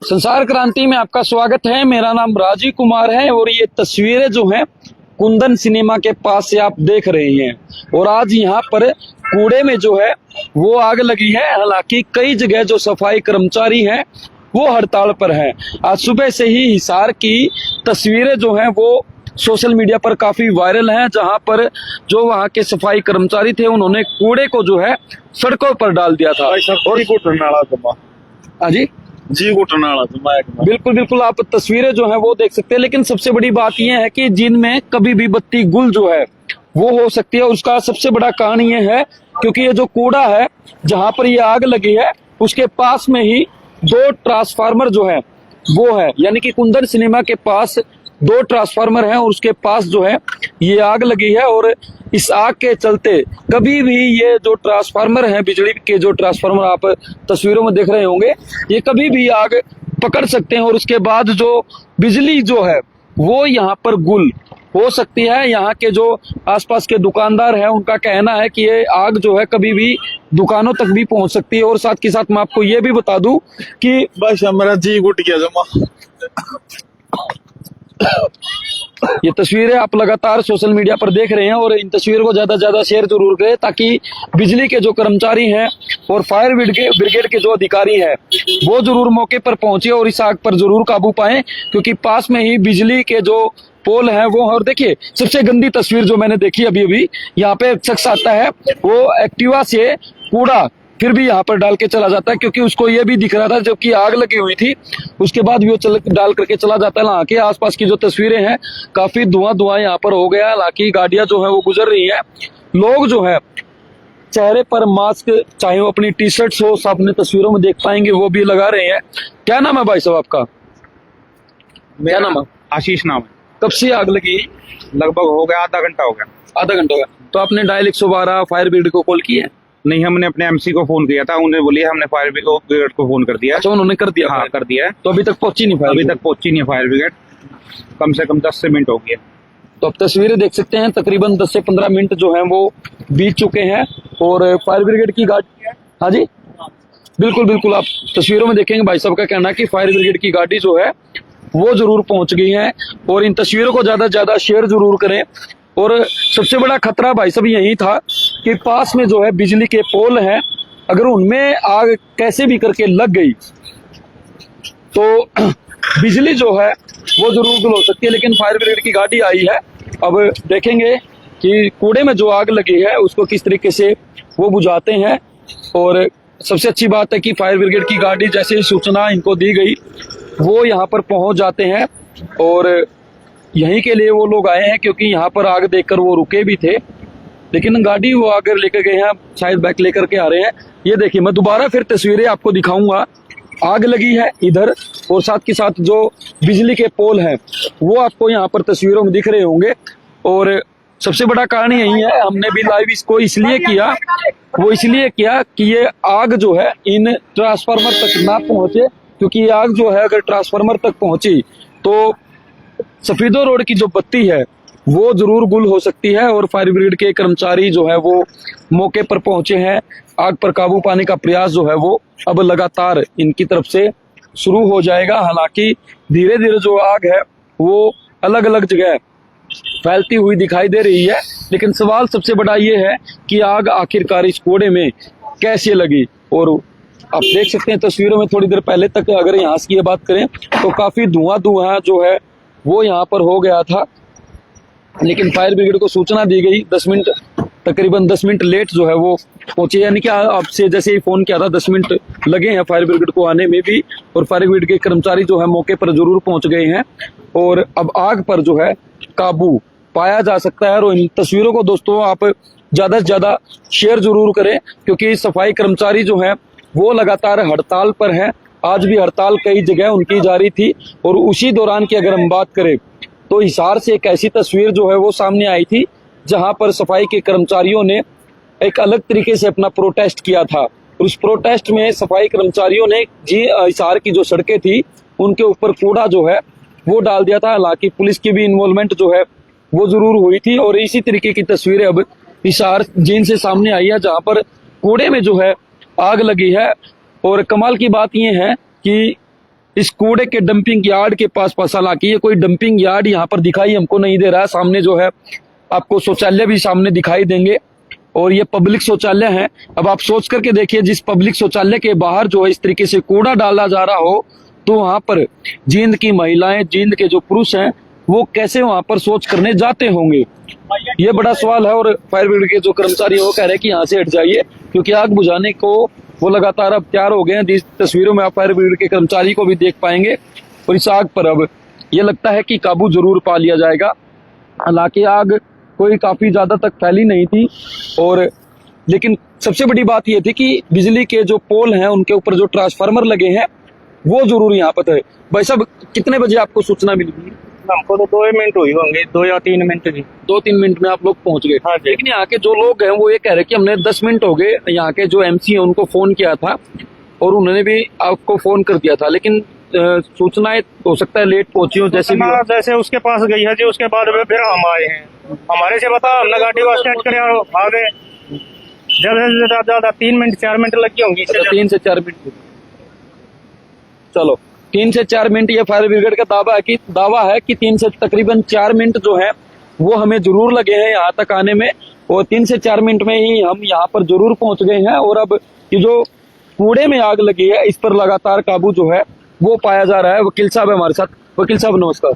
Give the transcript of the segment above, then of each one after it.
संसार क्रांति में आपका स्वागत है। मेरा नाम राजीव कुमार है और ये तस्वीरें जो हैं कुंदन सिनेमा के पास से आप देख रहे हैं। और आज यहाँ पर कूड़े में जो है वो आग लगी है। हालांकि कई जगह जो सफाई कर्मचारी हैं वो हड़ताल पर हैं। आज सुबह से ही हिसार की तस्वीरें जो हैं वो सोशल मीडिया पर काफी वायरल हैं, जहां पर जो वहां के सफाई कर्मचारी थे उन्होंने कूड़े को जो है सड़कों पर डाल दिया था। और हाँ जी बिल्कुल बिल्कुल, आप तस्वीरें जो है वो देख सकते हैं। लेकिन सबसे बड़ी बात यह है कि जिनमें कभी भी बत्ती गुल जो है वो हो सकती है। उसका सबसे बड़ा कारण ये है क्योंकि ये जो कूड़ा है जहां पर ये आग लगी है उसके पास में ही 2 ट्रांसफार्मर जो है वो है, यानी कि कुंदन सिनेमा के पास 2 ट्रांसफार्मर हैं और उसके पास जो है ये आग लगी है। और इस आग के चलते कभी भी ये जो ट्रांसफार्मर हैं, बिजली के जो ट्रांसफार्मर आप तस्वीरों में देख रहे होंगे, ये कभी भी आग पकड़ सकते हैं। और उसके बाद जो बिजली जो है वो यहाँ पर गुल हो सकती है। यहाँ के जो आसपास के दुकानदार हैं उनका कहना है कि ये आग जो है कभी भी दुकानों तक भी पहुंच सकती है। और साथ के साथ मैं आपको ये भी बता दूं कि बस हमारा जी घुट गया जमा। ये तस्वीरें आप लगातार सोशल मीडिया पर देख रहे हैं और इन तस्वीरों को ज्यादा से ज्यादा शेयर जरूर करें ताकि बिजली के जो कर्मचारी हैं और फायर ब्रिगेड के जो अधिकारी हैं वो जरूर मौके पर पहुंचे और इस आग पर जरूर काबू पाएं, क्योंकि पास में ही बिजली के जो पोल है वो। और देखिए सबसे गंदी तस्वीर जो मैंने देखी अभी यहाँ पे शख्स आता है, वो एक्टिवा से कूड़ा फिर भी यहाँ पर डाल के चला जाता है, क्योंकि उसको ये भी दिख रहा था जबकि आग लगी हुई थी। उसके बाद भी वो डाल करके चला जाता है। यहाँ के आसपास की जो तस्वीरें हैं काफी धुआं यहाँ पर हो गया। हालांकि गाड़ियां जो है वो गुजर रही है। लोग जो है चेहरे पर मास्क, चाहे वो अपनी टी शर्ट हो, अपने तस्वीरों में देख पाएंगे, वो भी लगा रहे हैं। क्या नाम है भाई साहब आपका? क्या नाम है? आशीष नाम है। कब से आग लगी? लगभग हो गया आधा घंटा हो गया। आधा घंटा हो गया। तो आपने डायल 112 फायर ब्रिगेड को कॉल की है? नहीं, हमने अपने एमसी को फोन किया था, उन्हें बोलिए हमने फायर ब्रिगेड को फोन कर दिया। अच्छा, उन्होंने कर दिया? हाँ, कर दिया है। तो अभी तक पहुंची नहीं? अभी तक पहुंची नहीं फायर ब्रिगेड, कम से कम 10 से मिनट हो गया। तो आप तस्वीरें देख सकते हैं, तकरीबन 10 से 15 मिनट जो है वो बीत चुके हैं और फायर ब्रिगेड की गाड़ी। हाँ जी बिल्कुल बिल्कुल, आप तस्वीरों में देखेंगे भाई साहब का कहना है कि फायर ब्रिगेड की गाड़ी जो है वो जरूर पहुंच गई है। और इन तस्वीरों को ज्यादा से ज्यादा शेयर जरूर करें। और सबसे बड़ा खतरा भाई साहब यही था कि पास में जो है बिजली के पोल हैं, अगर उनमें आग कैसे भी करके लग गई तो बिजली जो है वो जरूर गुल हो सकती है। लेकिन फायर ब्रिगेड की गाड़ी आई है। अब देखेंगे कि कूड़े में जो आग लगी है उसको किस तरीके से वो बुझाते हैं। और सबसे अच्छी बात है कि फायर ब्रिगेड की गाड़ी जैसे ही सूचना इनको दी गई वो यहाँ पर पहुंच जाते हैं। और यहीं के लिए वो लोग आए हैं क्योंकि यहाँ पर आग देखकर वो रुके भी थे, लेकिन गाड़ी वो आगे लेकर गए हैं, शायद बैक लेकर के आ रहे हैं। ये देखिए, मैं दोबारा फिर तस्वीरें आपको दिखाऊंगा। आग लगी है इधर और साथ के साथ जो बिजली के पोल हैं वो आपको यहाँ पर तस्वीरों में दिख रहे होंगे। और सबसे बड़ा कारण यही है, हमने भी लाइव इसको इसलिए किया, वो इसलिए किया कि ये आग जो है इन ट्रांसफार्मर तक ना पहुंचे, क्योंकि ये आग जो है अगर ट्रांसफार्मर तक पहुंची तो सफीदो रोड की जो बत्ती है वो जरूर गुल हो सकती है। और फायर ब्रिगेड के कर्मचारी जो है वो मौके पर पहुंचे हैं। आग पर काबू पाने का प्रयास जो है वो अब लगातार इनकी तरफ से शुरू हो जाएगा। हालांकि धीरे धीरे जो आग है वो अलग अलग जगह फैलती हुई दिखाई दे रही है। लेकिन सवाल सबसे बड़ा ये है कि आग आखिरकार इस कूड़े में कैसे लगी। और आप देख सकते हैं तस्वीरों में, थोड़ी देर पहले तक अगर यहाँ की बात करें तो काफी धुआं जो है वो यहाँ पर हो गया था। लेकिन फायर ब्रिगेड को सूचना दी गई, 10 मिनट, तकरीबन 10 मिनट लेट जो है वो पहुंचे। यानी कि आपसे जैसे ही फोन किया था 10 मिनट लगे हैं फायर ब्रिगेड को आने में भी। और फायर ब्रिगेड के कर्मचारी जो है मौके पर जरूर पहुंच गए हैं और अब आग पर जो है काबू पाया जा सकता है। और इन तस्वीरों को दोस्तों आप ज्यादा से ज्यादा शेयर जरूर करें, क्योंकि सफाई कर्मचारी जो है वो लगातार हड़ताल पर हैं। आज भी हड़ताल कई जगह उनकी जारी थी। और उसी दौरान की अगर हम बात करें तो हिसार से एक ऐसी तस्वीर जो है वो सामने आई थी जहां पर सफाई के कर्मचारियों ने एक अलग तरीके से अपना प्रोटेस्ट किया था। उस प्रोटेस्ट में सफाई कर्मचारियों ने हिसार की जो सड़कें थी उनके ऊपर कूड़ा जो है वो डाल दिया था। हालांकि पुलिस की भी इन्वॉल्वमेंट जो है वो जरूर हुई थी। और इसी तरीके की तस्वीरें अब हिसार जेल से सामने आई है जहां पर कूड़े में जो है आग लगी है। और कमाल की बात यह है कि इस कूड़े के डंपिंग यार्ड के पास हालांकि ये कोई डंपिंग यार्ड यहाँ पर दिखाई हमको नहीं दे रहा है। सामने जो है आपको शौचालय भी सामने दिखाई देंगे और ये पब्लिक शौचालय है। अब आप सोच करके देखिए, जिस पब्लिक शौचालय के बाहर जो है इस तरीके से कूड़ा डाला जा रहा हो, तो वहां पर जींद की महिलाएं, जींद के जो पुरुष हैं, वो कैसे वहां पर शौच करने जाते होंगे, ये बड़ा सवाल है। और फायर ब्रिगेड के जो कर्मचारी है वो कह रहे हैं कि यहाँ से हट जाइए, क्योंकि आग बुझाने को वो लगातार अब तैयार हो गए हैं। इस तस्वीरों में आप फायर ब्रिगेड के कर्मचारी को भी देख पाएंगे। और इस आग पर अब ये लगता है कि काबू जरूर पा लिया जाएगा। हालांकि आग कोई काफी ज्यादा तक फैली नहीं थी, और लेकिन सबसे बड़ी बात यह थी कि बिजली के जो पोल हैं उनके ऊपर जो ट्रांसफार्मर लगे हैं वो जरूर यहाँ पर थे। भाई साहब, कितने बजे आपको सूचना मिली थी? हमको तो 2 मिनट हुई होंगे, 2 या 3 मिनट जी। 2-3 मिनट में आप लोग पहुंच गए। हाँ जी। लेकिन यहाँ के जो लोग हैं वो ये कह रहे हैं कि हमने 10 मिनट हो गए, यहाँ के जो एमसी है उनको फोन किया था और उन्होंने भी आपको फोन कर दिया था, लेकिन सूचनाएं हो सकता है लेट पहुंची हो। जैसे उसके पास गई है जी, उसके बाद में फिर हम आए हैं। हमारे से बता, हमने गाड़ी को स्टार्ट करे आ गए। ज्यादा 3 मिनट 4 मिनट लगी होंगी। 3 से 4 मिनट। चलो, 3 से 4 मिनट ये फायर ब्रिगेड का दावा है कि 3 से तकरीबन 4 मिनट जो है वो हमें जरूर लगे हैं यहाँ तक आने में, और 3 से 4 मिनट में ही हम यहाँ पर जरूर पहुंच गए हैं। और अब ये जो कूड़े में आग लगी है इस पर लगातार काबू जो है वो पाया जा रहा है। वकील साहब है हमारे साथ। वकील साहब नमस्कार,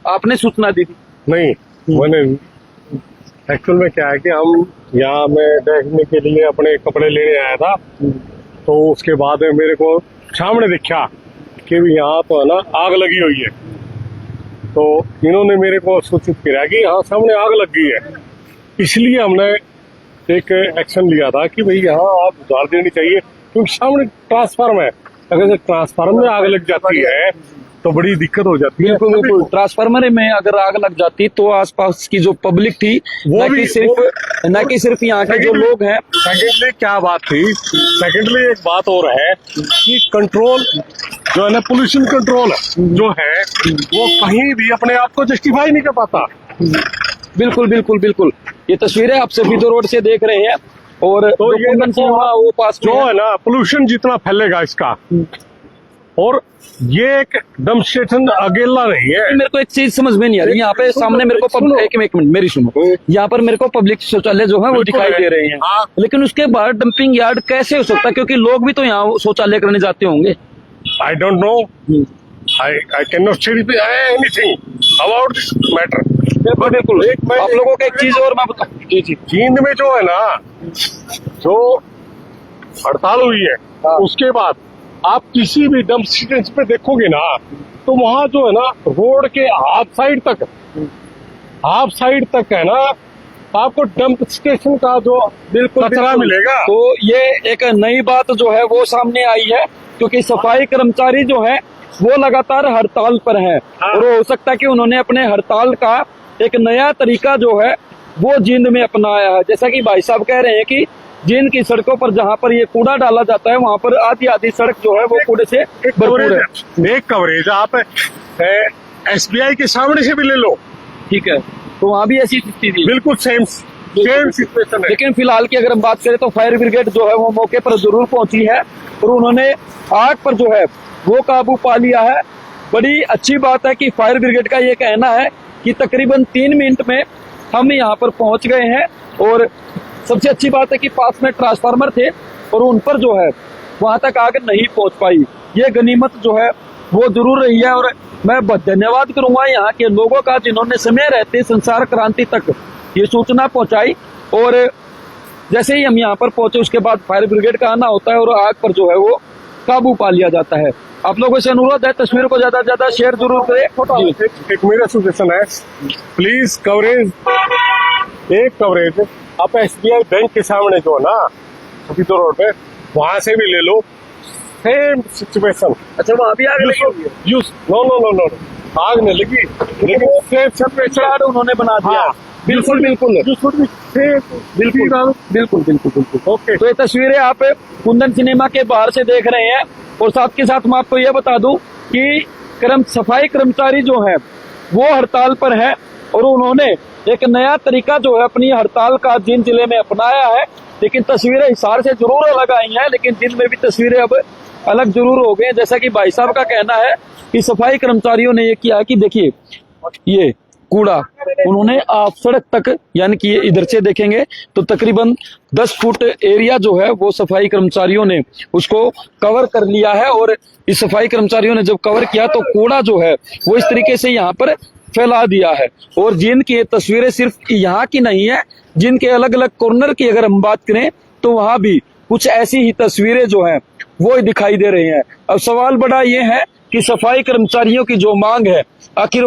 आपने सूचना दी थी? नहीं, मैंने एक्चुअल में क्या है कि हम यहाँ मैं देखने के लिए अपने कपड़े लेने आया था, तो उसके बाद में मेरे को सामने दिखा कि भी यहाँ तो है ना आग लगी हुई है। तो इन्होंने मेरे को सूचित किया कि यहाँ सामने आग लग गई है, इसलिए हमने एक एक्शन लिया था कि भाई यहाँ आग बुझा देनी चाहिए, क्योंकि सामने ट्रांसफार्मर है। अगर ट्रांसफार्मर में आग लग जाती है तो बड़ी दिक्कत हो जाती है। बिल्कुल बिल्कुल। ट्रांसफार्मर में अगर आग लग जाती तो आसपास की जो पब्लिक थी, न कि सिर्फ यहाँ के जो लोग हैं। सेकेंडली क्या बात थी, सेकेंडली एक बात और है कि कंट्रोल जो है ना, पोल्यूशन कंट्रोल जो है वो कहीं भी अपने आप को जस्टिफाई नहीं कर पाता। बिल्कुल बिल्कुल बिल्कुल। ये तस्वीरें आप सफीदो रोड से देख रहे हैं, और तो ये वो पास जो है ना, पोल्यूशन जितना फैलेगा इसका, और ये एक डंप स्टेशन अकेला नहीं है। मेरे को एक चीज समझ में नहीं आ रही, यहाँ पे सामने मेरे को एक मिनट मेरी सुनो, यहाँ पर मेरे को पब्लिक शौचालय जो है वो दिखाई दे रहे हैं, लेकिन उसके बाहर डंपिंग यार्ड कैसे हो सकता है? क्योंकि लोग भी तो यहाँ शौचालय करने जाते होंगे। I don't know, I can not say anything about this matter. बिल्कुल बिल्कुल। आप लोगों को एक चीज और मैं बताऊं, जी जी, जींद में जो है ना, जो हड़ताल हुई है, उसके बाद आप किसी भी डंप स्टेशन पे देखोगे ना, तो वहां जो है ना रोड के हाफ साइड तक है ना आपको डंप स्टेशन का जो बिल्कुल कचरा मिलेगा। तो ये एक नई बात जो है वो सामने आई है, क्योंकि सफाई कर्मचारी जो है वो लगातार हड़ताल पर है, और हो सकता है कि उन्होंने अपने हड़ताल का एक नया तरीका जो है वो जींद में अपनाया है। जैसा कि भाई साहब कह रहे हैं कि जींद की सड़कों पर जहाँ पर ये कूड़ा डाला जाता है वहाँ पर आधी सड़क जो है वो कूड़े से भरपूर है। एक कवरेज आप SBI के सामने से भी ले लो, ठीक है, तो वहाँ भी ऐसी स्थिति थी, बिल्कुल सेम सिचुएशन है। लेकिन फिलहाल की अगर हम बात करें तो फायर ब्रिगेड जो है वो मौके पर जरूर पहुंची है और उन्होंने आग पर जो है वो काबू पा लिया है। बड़ी अच्छी बात है कि फायर ब्रिगेड का ये कहना है कि तकरीबन 3 मिनट में हम यहाँ पर पहुंच गए हैं, और सबसे अच्छी बात है कि पास में ट्रांसफार्मर थे और उन पर जो है वहां तक आग नहीं पहुंच पाई। ये गनीमत जो है वो जरूर रही है, और मैं धन्यवाद करूंगा यहाँ के लोगों का जिन्होंने समय रहते संसार क्रांति तक ये सूचना पहुंचाई, और जैसे ही हम यहाँ पर पहुंचे उसके बाद फायर ब्रिगेड का आना होता है और आग पर जो है वो काबू पा लिया जाता है। आप लोगों से अनुरोध है तस्वीरों को ज्यादा से ज्यादा शेयर जरूर करें। एक मेरा सजेशन है, प्लीज कवरेज, एक कवरेज आप SBI बैंक के सामने जो है ना सफीदो रोड पे, वहां से भी ले लो, सेम सिचुएशन। अच्छा, वहाँ भी आग लगी? नो, आग नहीं लगी, लेकिन सेम सिचुएशन उन्होंने बना दिया। बिल्कुल बिल्कुल ओके। तो ये तस्वीरें आप कुंदन सिनेमा के बाहर से देख रहे हैं, और साथ के साथ मैं आपको ये बता दूं कि सफाई कर्मचारी जो है वो हड़ताल पर है, और उन्होंने एक नया तरीका जो है अपनी हड़ताल का जींद जिले में अपनाया है। लेकिन तस्वीरें हिसार से जरूर अलग आई हैं, लेकिन जींद में भी तस्वीरें अब अलग जरूर हो गए। जैसा कि भाई साहब का कहना है कि सफाई कर्मचारियों ने ये किया है कि देखिए ये कूड़ा उन्होंने आप सड़क तक, यानी कि ये इधर से देखेंगे तो तकरीबन 10 फुट एरिया जो है वो सफाई कर्मचारियों ने उसको कवर कर लिया है। और इस सफाई कर्मचारियों ने जब कवर किया तो कूड़ा जो है वो इस तरीके से यहाँ पर फैला दिया है। और जिनकी ये तस्वीरें सिर्फ यहाँ की नहीं है, जिनके अलग अलग कॉर्नर की अगर हम बात करें तो वहां भी कुछ ऐसी ही तस्वीरें जो हैं वो दिखाई दे रही हैं। अब सवाल बड़ा ये है कि सफाई कर्मचारियों की जो मांग है आखिर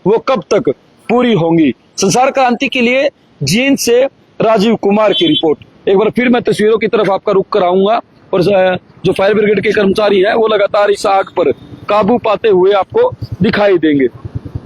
वो कब तक पूरी होंगी। संसार क्रांति के लिए जींद से राजीव कुमार की रिपोर्ट। एक बार फिर मैं तस्वीरों की तरफ आपका रुख कराऊंगा और जो फायर ब्रिगेड के कर्मचारी हैं वो लगातार इस आग पर काबू पाते हुए आपको दिखाई देंगे।